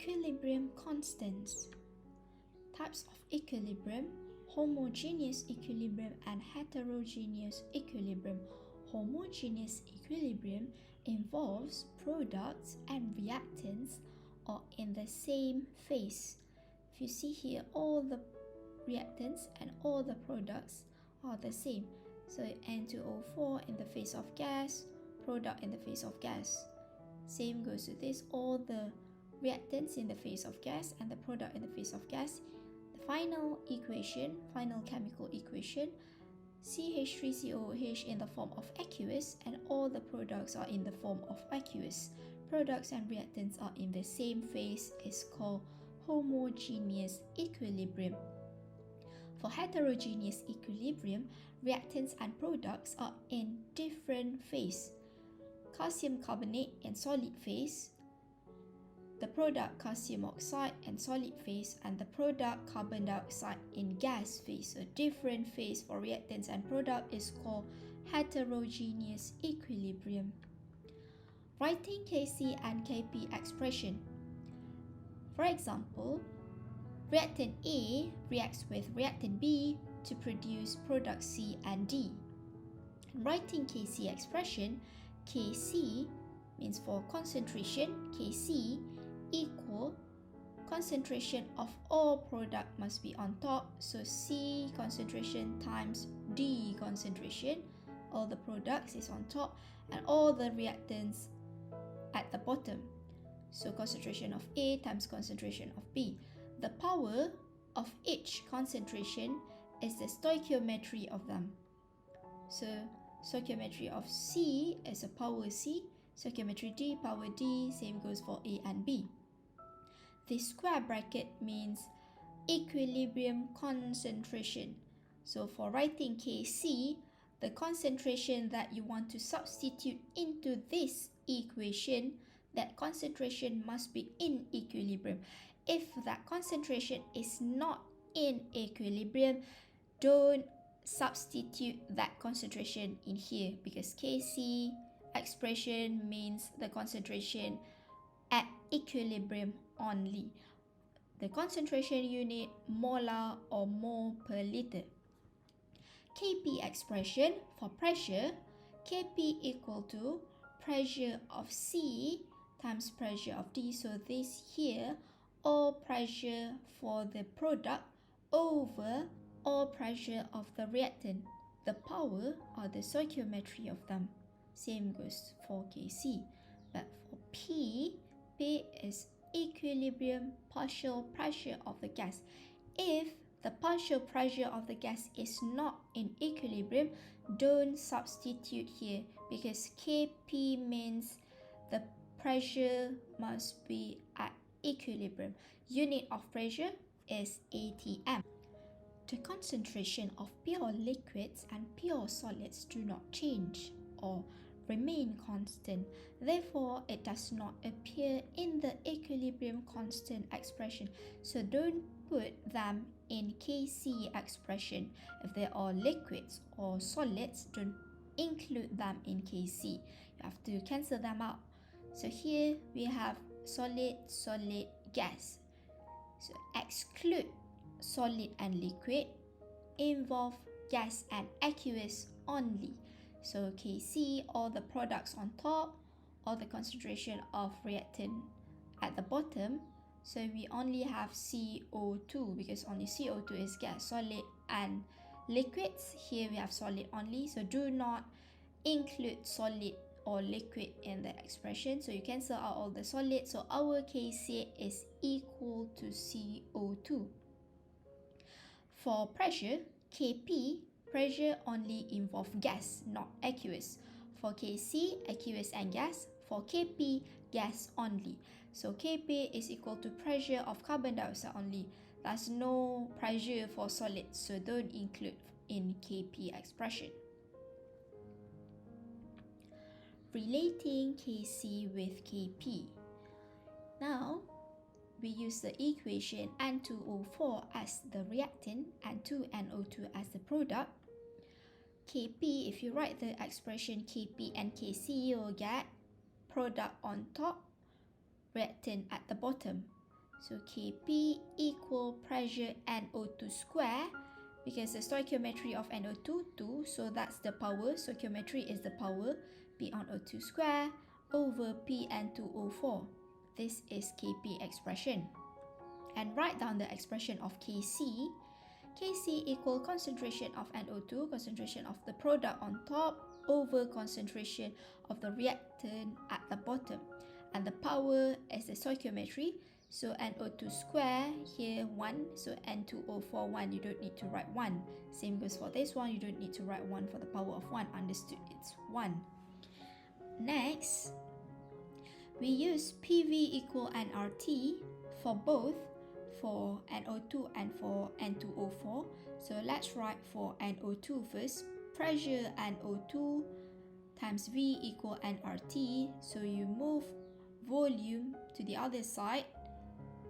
Equilibrium constants. Types of equilibrium: homogeneous equilibrium and heterogeneous equilibrium. Homogeneous equilibrium involves products and reactants are in the same phase. If you see here, all the reactants and all the products are the same. So N2O4 in the phase of gas, product in the phase of gas. Same goes with this, all the reactants in the phase of gas and the product in the phase of gas. The final equation, final chemical equation, CH3COOH in the form of aqueous and all the products are in the form of aqueous. Products and reactants are in the same phase is called homogeneous equilibrium. For heterogeneous equilibrium, reactants and products are in different phase. Calcium carbonate in solid phase, the product calcium oxide in solid phase, and the product carbon dioxide in gas phase. So different phase for reactants and product is called heterogeneous equilibrium. Writing Kc and Kp expression. For example, reactant A reacts with reactant B to produce product C and D. Writing Kc expression, Kc means for concentration, Kc equal concentration of all product must be on top, so C concentration times D concentration, all the products is on top and all the reactants at the bottom. So concentration of A times concentration of B. The power of each concentration is the stoichiometry of them. So stoichiometry of C is a power C, stoichiometry D, power D, same goes for A and B. This square bracket means equilibrium concentration. So for writing Kc, the concentration that you want to substitute into this equation, that concentration must be in equilibrium. If that concentration is not in equilibrium, don't substitute that concentration in here, because Kc expression means the concentration at equilibrium only. The concentration unit molar or mole per liter. Kp expression for pressure, Kp equal to pressure of C times pressure of D. So this here, all pressure for the product over all pressure of the reactant. The power or the stoichiometry of them. Same goes for Kc. But for P is equilibrium partial pressure of the gas. If the partial pressure of the gas is not in equilibrium, don't substitute here, because Kp means the pressure must be at equilibrium. Unit of pressure is atm. The concentration of pure liquids and pure solids do not change or remain constant. Therefore, it does not appear in the equilibrium constant expression. So don't put them in Kc expression. If they are liquids or solids, don't include them in Kc. You have to cancel them out. So here we have solid, solid, gas. So exclude solid and liquid, involve gas and aqueous only. So Kc, all the products on top, all the concentration of reactant at the bottom. So we only have CO2 because only CO2 is gas. Solid and liquids, here we have solid only. So do not include solid or liquid in the expression. So you cancel out all the solids. So our Kc is equal to CO2. For pressure, Kp, pressure only involve gas, not aqueous. For Kc, aqueous and gas. For Kp, gas only. So Kp is equal to pressure of carbon dioxide only. There's no pressure for solids, so don't include in Kp expression. Relating Kc with Kp. Now, we use the equation N2O4 as the reactant and 2NO2 as the product. Kp, if you write the expression Kp and Kc, you'll get product on top, reactant at the bottom. So Kp equal pressure NO2 square, because the stoichiometry of NO2 2, so that's the power. Stoichiometry is the power, P on O2 square over Pn2O4. This is Kp expression. And write down the expression of Kc. Kc equal concentration of NO2, concentration of the product on top, over concentration of the reactant at the bottom. And the power is the stoichiometry. So NO2 square, here 1, so N2O4 1, you don't need to write 1. Same goes for this one, you don't need to write 1 for the power of 1, understood, it's 1. Next, we use PV equal nRT for both, for NO2 and for N2O4. So let's write for NO2 first. Pressure NO2 times V equal nRT. So you move volume to the other side,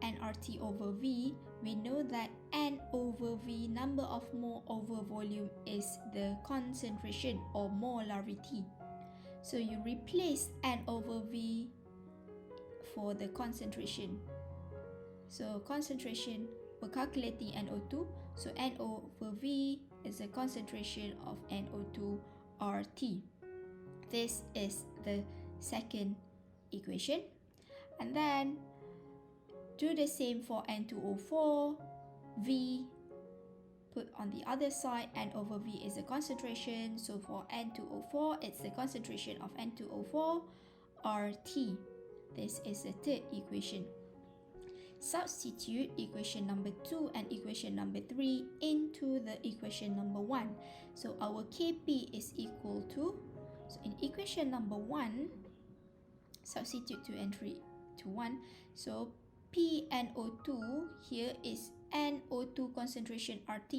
nRT over V. We know that N over V, number of mole over volume, is the concentration or molarity. So you replace N over V for the concentration. So concentration, we're calculating NO2. So N over V is the concentration of NO2 RT. This is the second equation. And then do the same for N2O4. V, put on the other side, N over V is the concentration. So for N2O4, it's the concentration of N2O4 RT. This is the third equation. Substitute equation number 2 and equation number 3 into the equation number 1. So our Kp is equal to, so in equation number 1, substitute 2 and 3 to 1. So PnO2, here is NO2 concentration RT.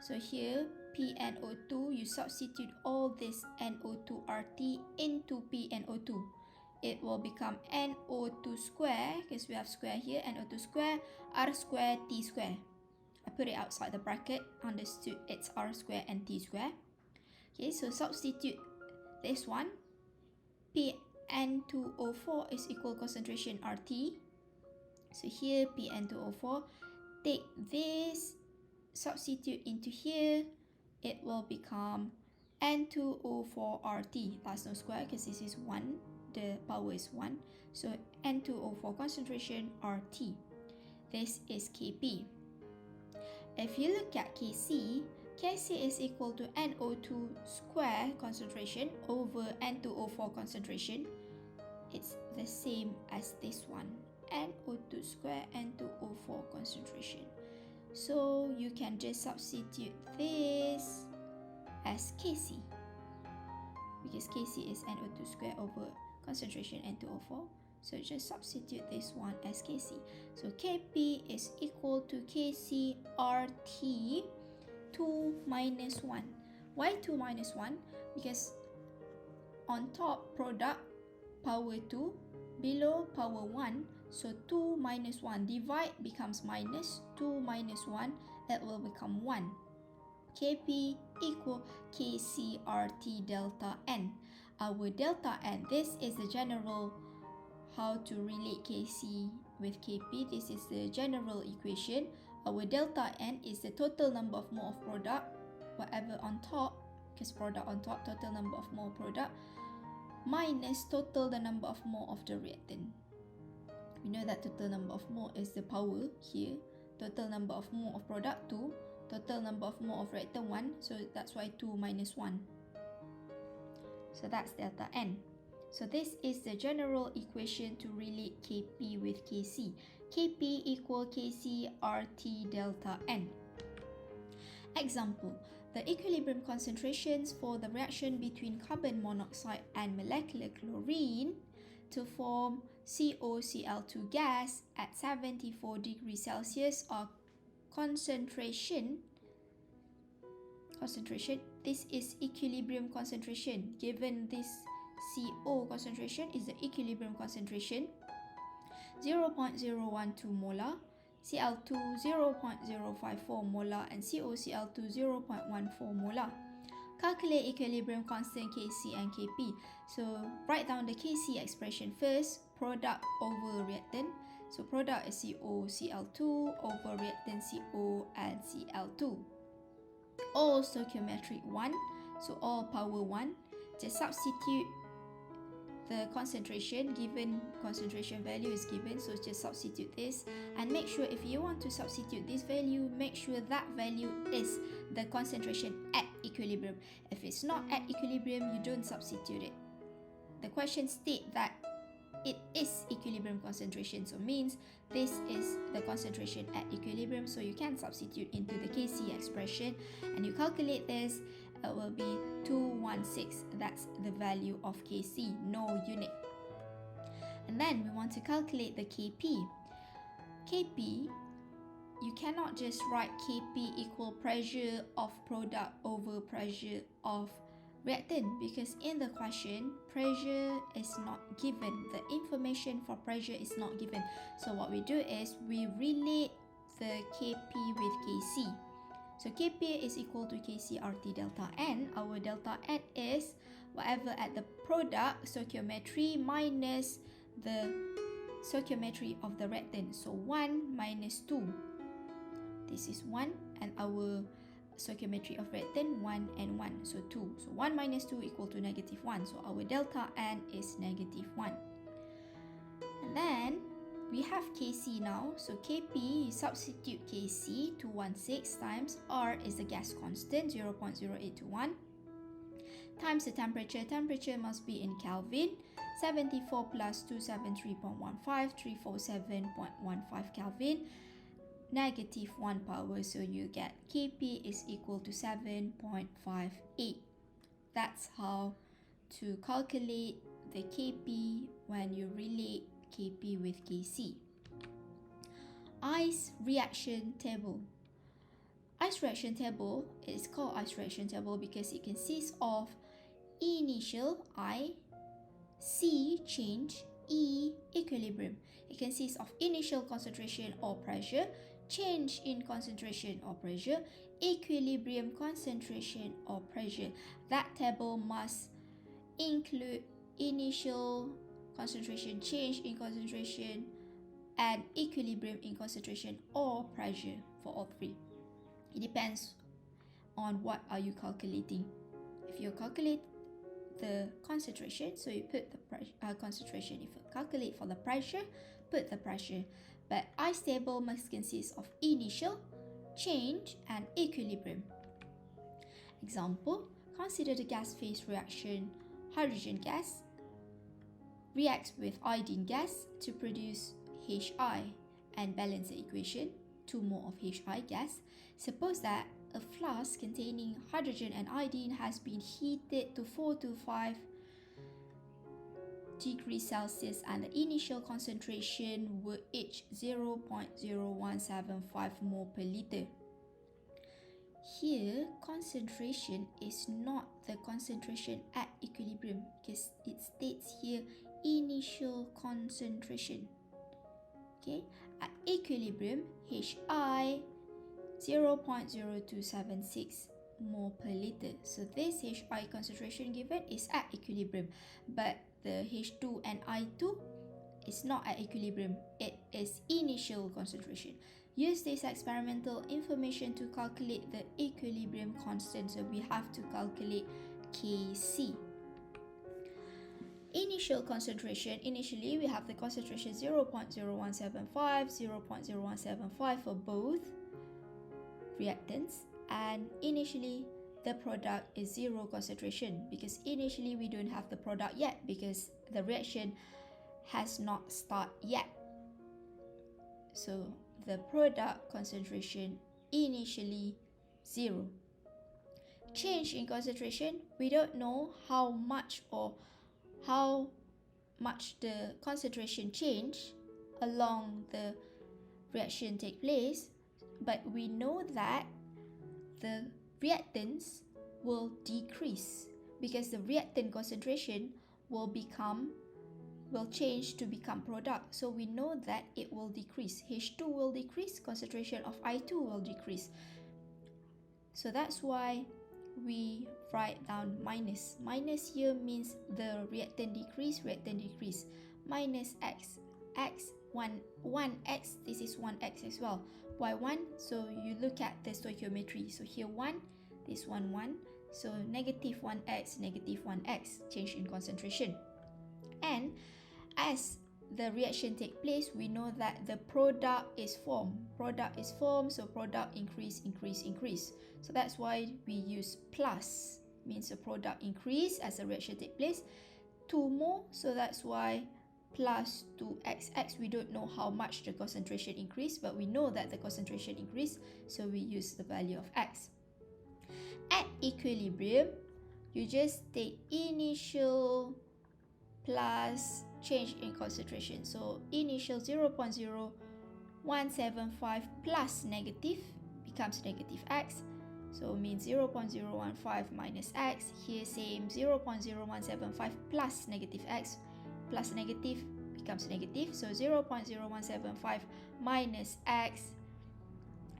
So here PnO2, you substitute all this NO2 RT into PnO2. It will become NO2 square, because we have square here, NO2 square, R square, T square. I put it outside the bracket, understood, it's R square and T square. Okay, so substitute this one. Pn2O4 is equal concentration RT. So here Pn2O4, take this, substitute into here, it will become N2O4RT. That's no square because this is 1. The power is 1. So N2O4 concentration RT. This is Kp. If you look at Kc, Kc is equal to NO2 square concentration over N2O4 concentration. It's the same as this one. NO2 square, N2O4 concentration. So you can just substitute this as Kc, because Kc is NO2 square over concentration N2O4. So just substitute this one as Kc. So Kp is equal to Kc RT 2 minus 1. Why 2 minus 1? Because on top product power 2, below power 1. So 2 minus 1, divide becomes minus, 2 minus 1, that will become 1. Kp equal Kc RT delta N. Our delta N, this is the general, how to relate Kc with Kp. This is the general equation. Our delta N is the total number of mole of product, whatever on top, because product on top, total number of mole product, minus total the number of mole of the reactant. We know that total number of mole is the power here. Total number of mole of product 2. Total number of mole of reactant 1. So that's why 2 minus 1. So that's delta N. So this is the general equation to relate Kp with Kc. Kp equal Kc RT delta N. Example. The equilibrium concentrations for the reaction between carbon monoxide and molecular chlorine to form COCl2 gas at 74 degrees Celsius or concentration, this is equilibrium concentration. Given this CO concentration is the equilibrium concentration, 0.012 molar, Cl2 0.054 molar, and COCl2 0.14 molar. Calculate equilibrium constant Kc and Kp. So write down the Kc expression first, product over reactant. So product is COCl2 over reactant CO and Cl2. All stoichiometric 1, so all power 1. Just substitute the concentration, given concentration value is given, so just substitute this, and make sure if you want to substitute this value, make sure that value is the concentration at equilibrium. If it's not at equilibrium, you don't substitute it. The question states that it is equilibrium concentration, so means this is the concentration at equilibrium, so you can substitute into the Kc expression and you calculate this. It will be 216. That's the value of Kc, no unit. And then we want to calculate the Kp. Kp, you cannot just write Kp equal pressure of product over pressure of reactant, because in the question pressure is not given, the information for pressure is not given. So what we do is we relate the Kp with Kc. So Kp is equal to Kc RT delta N. Our delta N is whatever at the product stoichiometry minus the stoichiometry of the reactant. So 1 minus 2. This is 1, and our stoichiometry of reactant 1 and 1, so 2. So 1 minus 2 equal to negative 1. So our delta N is negative 1. And then we have Kc now. So Kp, you substitute Kc, 216 times R is the gas constant, 0.0821, times the temperature. Temperature must be in Kelvin. 74 plus 273.15, 347.15 Kelvin. Negative 1 power, so you get Kp is equal to 7.58. That's how to calculate the Kp when you relate Kp with Kc. Ice reaction table. Ice reaction table is called ice reaction table because it consists of initial I, C change, E equilibrium. It consists of initial concentration or pressure, change in concentration or pressure, equilibrium concentration or pressure. That table must include initial concentration, change in concentration, and equilibrium in concentration or pressure for all three. It depends on what are you calculating. If you calculate the concentration, so you put the concentration. If you calculate for the pressure, put the pressure. But ice table must consist of initial, change, and equilibrium. Example, consider the gas phase reaction. Hydrogen gas reacts with iodine gas to produce Hi and balance the equation, 2 mole of Hi gas. Suppose that a flask containing hydrogen and iodine has been heated to 4 to 5 degrees Celsius and the initial concentration were each 0.0175 mole per liter. Here, concentration is not the concentration at equilibrium because it states here initial concentration. Okay, at equilibrium, Hi 0.0276 mole per liter. So this Hi concentration given is at equilibrium, but the H2 and I2 is not at equilibrium. It is initial concentration. Use this experimental information to calculate the equilibrium constant. So we have to calculate Kc. Initial concentration, initially we have the concentration 0.0175, 0.0175 for both reactants, and initially the product is 0 concentration because initially we don't have the product yet because the reaction has not started yet. So the product concentration initially 0. Change in concentration, we don't know how much the concentration change along the reaction take place, but we know that the reactants will decrease because the reactant concentration will change to become product. So we know that it will decrease. H2 will decrease, concentration of I2 will decrease. So that's why we write down minus. Minus here means the reactant decrease, minus x. X 1x, this is 1x as well. Why 1? So you look at the stoichiometry. So here 1, this 1, 1. So negative 1x, negative 1x, change in concentration. And as the reaction take place, we know that the product is formed. Product is formed, so product increase, increase, increase. So that's why we use plus, means the product increase as the reaction take place. 2 more, so that's why plus 2xx. We don't know how much the concentration increased, but we know that the concentration increased, so we use the value of x. At equilibrium, you just take initial plus change in concentration. So initial 0.0175 plus negative becomes negative x. So means 0.015 minus x. Here same 0.0175 plus negative x plus negative becomes negative. So 0.0175 minus x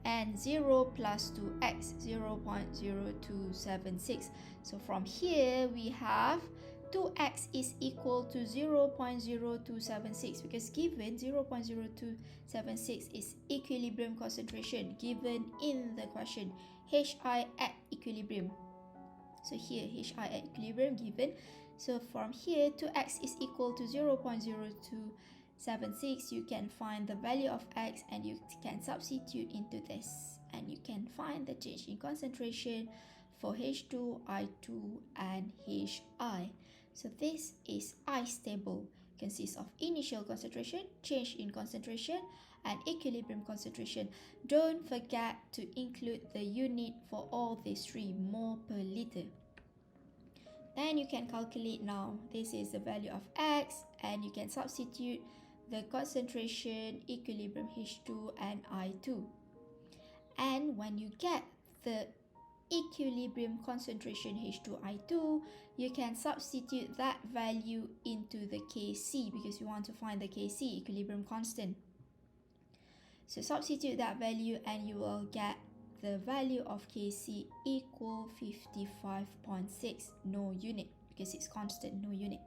and 0 plus 2x, 0.0276. So from here we have 2x is equal to 0.0276 because given 0.0276 is equilibrium concentration given in the question, Hi at equilibrium. So here Hi at equilibrium given. So from here 2x is equal to 0.0276. You can find the value of x and you can substitute into this and you can find the change in concentration for H2, I2 and Hi. So this is ICE table. Consists of initial concentration, change in concentration, and equilibrium concentration. Don't forget to include the unit for all these three, mole per liter. Then you can calculate now. This is the value of x, and you can substitute the concentration, equilibrium H2 and I2. And when you get the equilibrium concentration H2I2, you can substitute that value into the Kc because you want to find the Kc, equilibrium constant. So substitute that value and you will get the value of Kc equal 55.6, no unit because it's constant, no unit.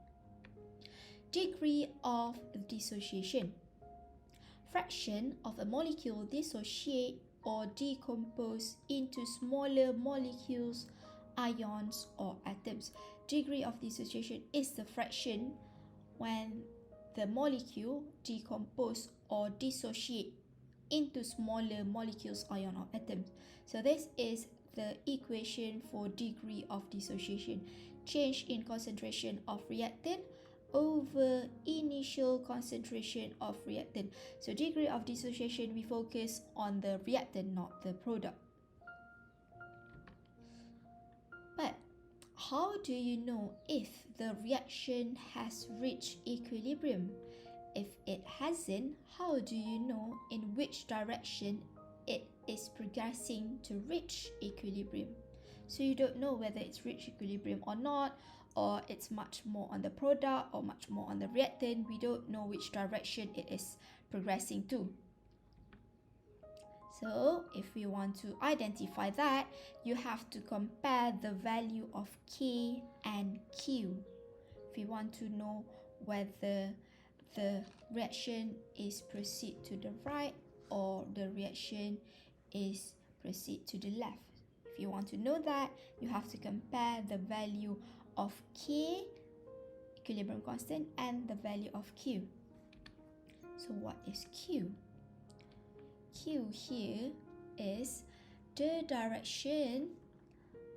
Degree of dissociation. Fraction of a molecule dissociate or decompose into smaller molecules, ions or atoms. Degree of dissociation is the fraction when the molecule decompose or dissociate into smaller molecules, ion or atoms. So this is the equation for degree of dissociation. Change in concentration of reactant over initial concentration of reactant. So degree of dissociation, we focus on the reactant, not the product. But how do you know if the reaction has reached equilibrium? If it hasn't, how do you know in which direction it is progressing to reach equilibrium? So you don't know whether it's reached equilibrium or not, or it's much more on the product or much more on the reactant. We don't know which direction it is progressing to. So if we want to identify that, you have to compare the value of K and Q. If you want to know whether the reaction is proceed to the right or the reaction is proceed to the left. If you want to know that, you have to compare the value of K, equilibrium constant, and the value of Q. So what is Q? Q here is the direction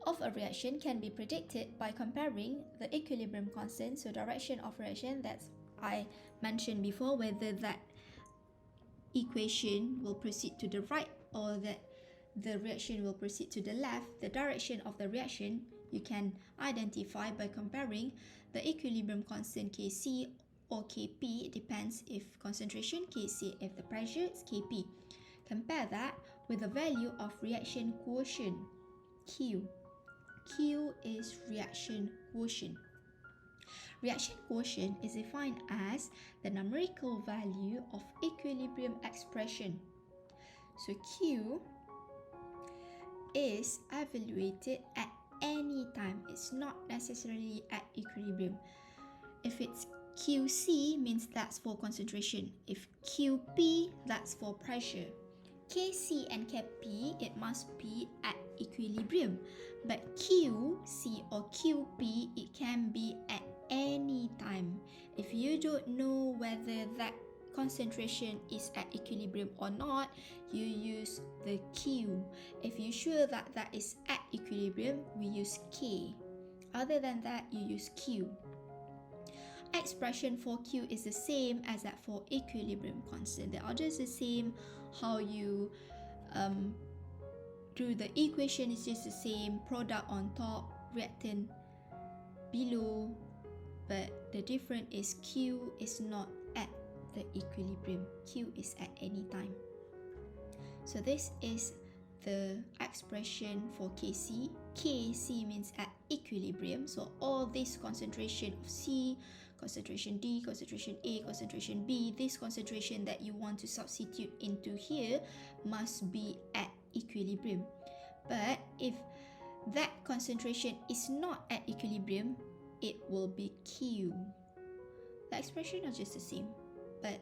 of a reaction can be predicted by comparing the equilibrium constant, so direction of reaction that I mentioned before, whether that equation will proceed to the right or that the reaction will proceed to the left. The direction of the reaction you can identify by comparing the equilibrium constant Kc or Kp. It depends if concentration, Kc if the pressure, it's Kp. Compare that with the value of reaction quotient, Q. Q is reaction quotient. Reaction quotient is defined as the numerical value of equilibrium expression. So Q is evaluated at any time. It's not necessarily at equilibrium. If it's QC means that's for concentration. If QP, that's for pressure. KC and KP, it must be at equilibrium. But QC or QP, it can be at any time. If you don't know whether that concentration is at equilibrium or not, you use the Q. If you're sure that that is at equilibrium, we use K. Other than that, you use Q. Expression for Q is the same as that for equilibrium constant. They are just the same. How you do the equation is just the same. Product on top, reactant below, but the difference is Q is not at the equilibrium. Q is at any time. So this is the expression for Kc. Kc means at equilibrium. So all this concentration of C, concentration D, concentration A, concentration B, this concentration that you want to substitute into here must be at equilibrium. But if that concentration is not at equilibrium, it will be Q. The expression are just the same, but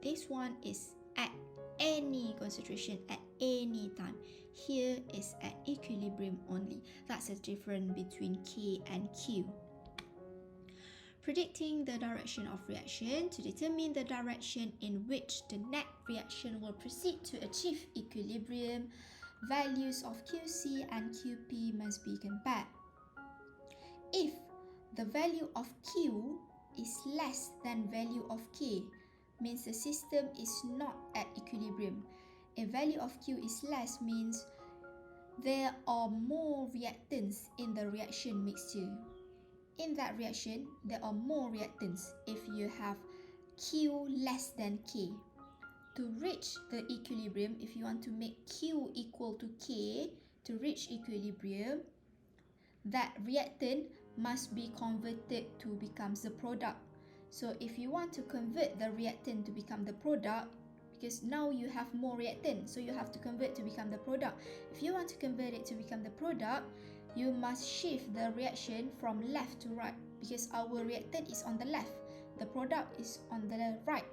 this one is at any concentration at any time. Here is at equilibrium only. That's the difference between K and Q. Predicting the direction of reaction. To determine the direction in which the net reaction will proceed to achieve equilibrium, values of QC and QP must be compared. If the value of Q is less than value of K, means the system is not at equilibrium. A value of Q is less means there are more reactants in the reaction mixture. In that reaction, there are more reactants if you have Q less than K. To reach the equilibrium, if you want to make Q equal to K, to reach equilibrium, that reactant must be converted to become the product. So if you want to convert the reactant to become the product, because now you have more reactant, so you have to convert to become the product. If you want to convert it to become the product, you must shift the reaction from left to right, because our reactant is on the left, the product is on the right.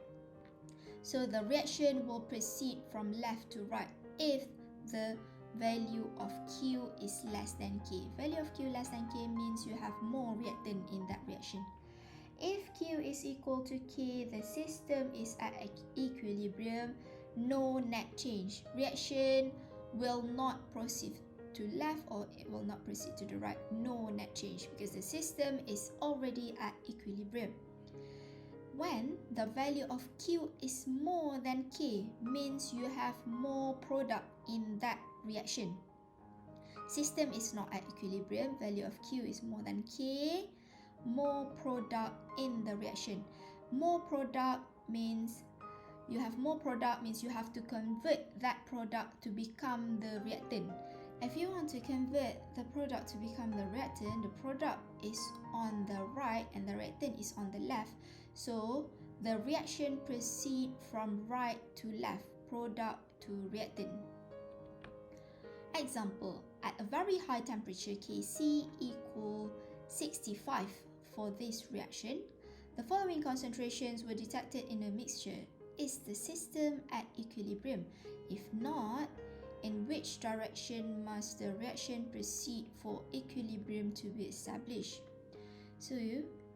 So the reaction will proceed from left to right if the value of Q is less than K. Value of Q less than K means you have more reactant in that reaction. If Q is equal to K, the system is at equilibrium, no net change. Reaction will not proceed to left or it will not proceed to the right. No net change because the system is already at equilibrium. When the value of Q is more than K, means you have more product in that reaction. System is not at equilibrium, value of Q is more than K, more product in the reaction. More product means you have more product means you have to convert that product to become the reactant. If you want to convert the product to become the reactant, the product is on the right and the reactant is on the left. So the reaction proceeds from right to left, product to reactant. Example, at a very high temperature Kc equal 65 for this reaction, the following concentrations were detected in a mixture. Is the system at equilibrium? If not, in which direction must the reaction proceed for equilibrium to be established? So,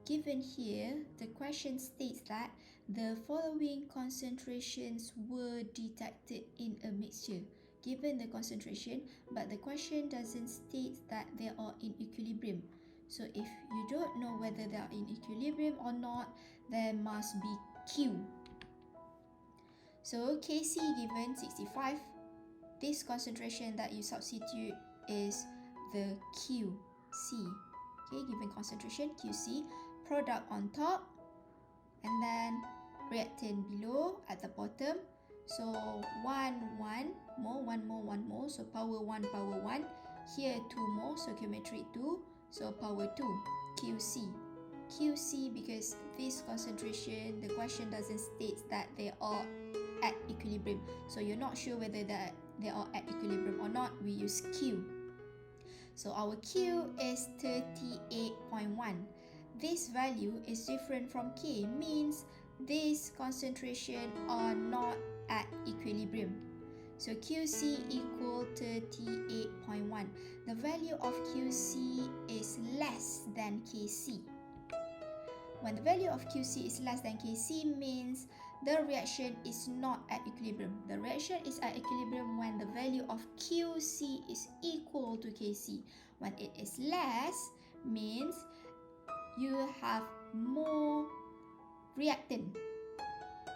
given here, the question states that the following concentrations were detected in a mixture. Given the concentration, but the question doesn't state that they are in equilibrium. So if you don't know whether they are in equilibrium or not, there must be Q. So Kc given 65, this concentration that you substitute is the QC. Okay, given concentration QC, product on top, and then reactant below at the bottom. So 1 mole, so power 1, power 1. Here 2 mole, so geometry 2, so power 2, QC. QC because this concentration, the question doesn't state that they are at equilibrium. So you're not sure whether they are at equilibrium or not, we use Q. So our Q is 38.1. this value is different from K, means this concentration are not at equilibrium. So QC equal 38.1. The value of QC is less than KC. When the value of QC is less than KC means the reaction is not at equilibrium. The reaction is at equilibrium when the value of QC is equal to KC. When it is less means you have more reactant.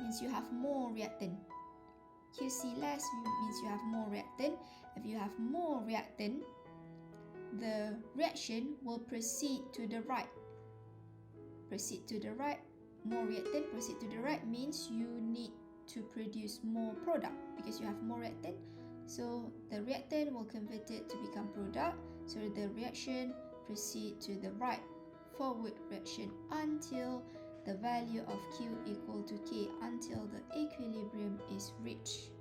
Means you have more reactant. QC less means you have more reactant. If you have more reactant, the reaction will proceed to the right. Proceed to the right. More reactant, proceed to the right means you need to produce more product because you have more reactant. So the reactant will convert it to become product. So the reaction proceed to the right, forward reaction until the value of Q equal to K, until the equilibrium is reached.